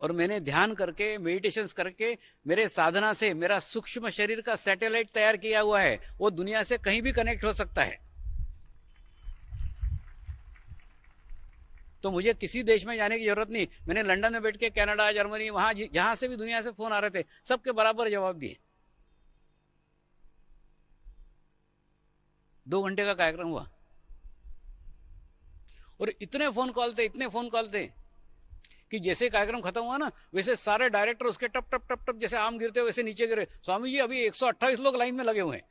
और मैंने ध्यान करके, मेडिटेशंस करके, मेरे साधना से मेरा सूक्ष्म शरीर का सैटेलाइट तैयार किया हुआ है, वो दुनिया से कहीं भी कनेक्ट हो सकता है। तो मुझे किसी देश में जाने की जरूरत नहीं। मैंने लंदन में बैठ के कनाडा, जर्मनी, वहां जहां से भी दुनिया से फोन आ रहे थे, सबके बराबर जवाब दिए। 2 घंटे का कार्यक्रम हुआ और इतने फोन कॉल थे, इतने फोन कॉल थे कि जैसे कार्यक्रम खत्म हुआ ना, वैसे सारे डायरेक्टर उसके टप टप टप टप जैसे आम गिरते वैसे नीचे गिरे। स्वामी जी अभी 128 लोग लाइन में लगे हुए हैं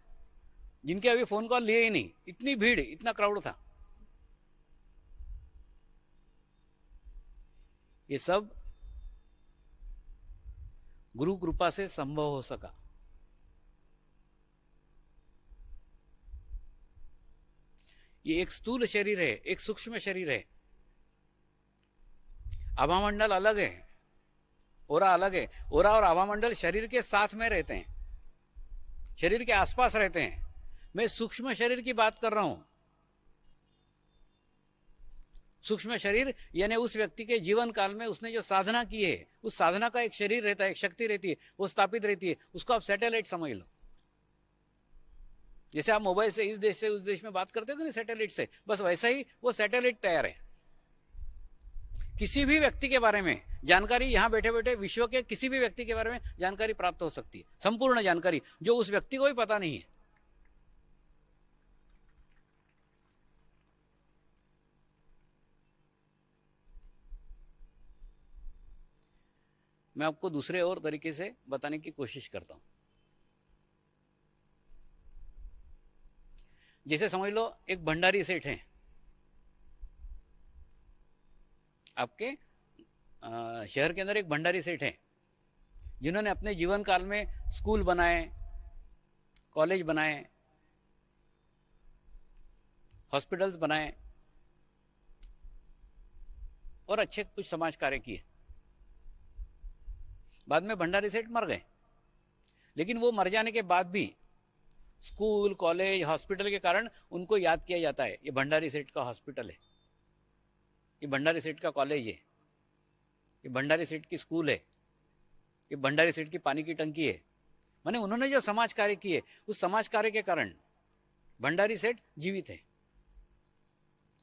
जिनके अभी फोन कॉल लिए ही नहीं। इतनी भीड़, इतना क्राउड था। ये सब गुरु कृपा से संभव हो सका। ये एक स्थूल शरीर है, एक सूक्ष्म शरीर है। आभामंडल अलग है, ओरा अलग है। ओरा और आभामंडल शरीर के साथ में रहते हैं, शरीर के आसपास रहते हैं। मैं सूक्ष्म शरीर की बात कर रहा हूं। सूक्ष्म शरीर यानी उस व्यक्ति के जीवन काल में उसने जो साधना की है, उस साधना का एक शरीर रहता है, एक शक्ति रहती है, वो स्थापित रहती है। उसको आप सैटेलाइट समझ लो। जैसे आप मोबाइल से इस देश से उस देश में बात करते हो कि नहीं, सैटेलाइट से, बस वैसा ही वो सैटेलाइट तैयार है। किसी भी व्यक्ति के बारे में जानकारी यहां बैठे बैठे विश्व के किसी भी व्यक्ति के बारे में जानकारी प्राप्त हो सकती है, संपूर्ण जानकारी जो उस व्यक्ति को भी पता नहीं है। मैं आपको दूसरे और तरीके से बताने की कोशिश करता हूं। जैसे समझ लो एक भंडारी सेठ है आपके शहर के अंदर। एक भंडारी सेठ है जिन्होंने अपने जीवन काल में स्कूल बनाए, कॉलेज बनाए, हॉस्पिटल्स बनाए और अच्छे कुछ समाज कार्य किए। बाद में भंडारी सेठ मर गए, लेकिन वो मर जाने के बाद भी स्कूल, कॉलेज, हॉस्पिटल के कारण उनको याद किया जाता है। ये भंडारी सेठ का हॉस्पिटल है, ये भंडारी सेठ का कॉलेज है, ये भंडारी सेठ की स्कूल है, ये भंडारी सेठ की पानी की टंकी है। माने उन्होंने जो समाज कार्य किए, उस समाज कार्य के कारण भंडारी सेठ जीवित है,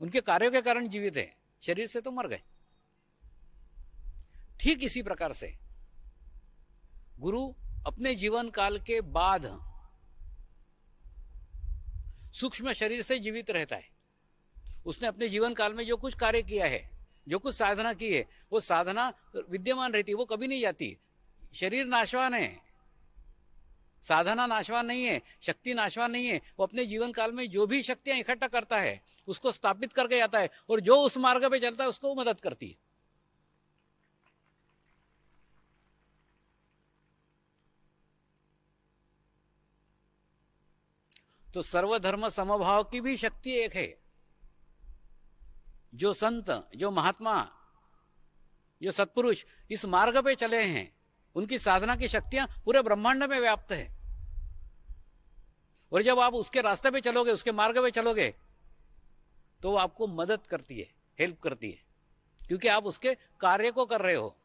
उनके कार्यों के कारण जीवित है। शरीर से तो मर गए। ठीक इसी प्रकार से गुरु अपने जीवन काल के बाद सूक्ष्म शरीर से जीवित रहता है। उसने अपने जीवन काल में जो कुछ कार्य किया है, जो कुछ साधना की है, वो साधना विद्यमान रहती है, वो कभी नहीं जाती। शरीर नाशवान है, साधना नाशवान नहीं है, शक्ति नाशवान नहीं है। वो अपने जीवन काल में जो भी शक्तियां इकट्ठा करता है उसको स्थापित करके जाता है, और जो उस मार्ग पे चलता है उसको मदद करती है। तो सर्वधर्म समभाव की भी शक्ति एक है। जो संत, जो महात्मा, जो सत्पुरुष इस मार्ग पे चले हैं, उनकी साधना की शक्तियां पूरे ब्रह्मांड में व्याप्त है। और जब आप उसके रास्ते पे चलोगे, उसके मार्ग पे चलोगे, तो वो आपको मदद करती है, हेल्प करती है, क्योंकि आप उसके कार्य को कर रहे हो।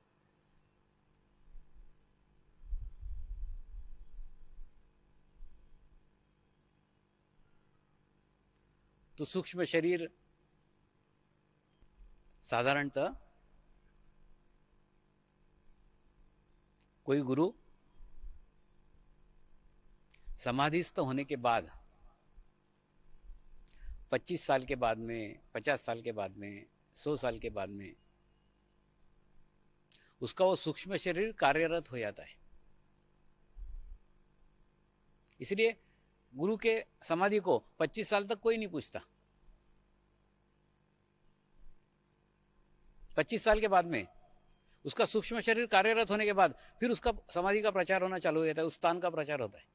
तो सूक्ष्म शरीर साधारणतः कोई गुरु समाधिस्थ होने के बाद 25 साल के बाद में, 50 साल के बाद में, 100 साल के बाद में उसका वो सूक्ष्म शरीर कार्यरत हो जाता है। इसलिए गुरु के समाधि को 25 साल तक कोई नहीं पूछता। 25 साल के बाद में उसका सूक्ष्म शरीर कार्यरत होने के बाद फिर उसका समाधि का प्रचार होना चालू हो जाता है, उस स्थान का प्रचार होता है।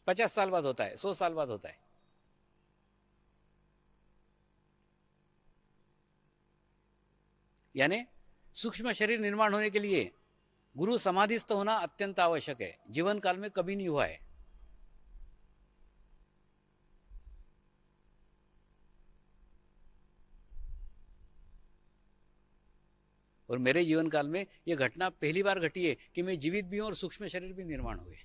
50 साल बाद होता है, 100 साल बाद होता है। यानी सूक्ष्म शरीर निर्माण होने के लिए गुरु समाधिस्थ होना अत्यंत आवश्यक है। जीवन काल में कभी नहीं हुआ है। और मेरे जीवन काल में ये घटना पहली बार घटी है कि मैं जीवित भी हूं और सूक्ष्म शरीर भी निर्माण हुए।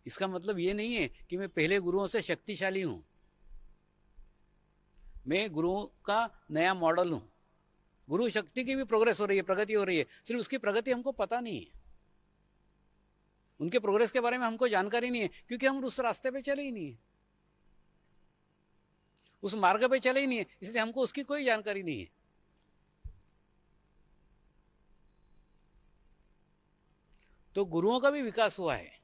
इसका मतलब ये नहीं है कि मैं पहले गुरुओं से शक्तिशाली हूं, मैं गुरुओं का नया मॉडल हूं। गुरु शक्ति की भी प्रोग्रेस हो रही है, प्रगति हो रही है, सिर्फ उसकी प्रगति हमको पता नहीं है, उनके प्रोग्रेस के बारे में हमको जानकारी नहीं है, क्योंकि हम उस रास्ते पे चले ही नहीं है, उस मार्ग पे चले ही नहीं है, इसलिए हमको उसकी कोई जानकारी नहीं है। तो गुरुओं का भी विकास हुआ है,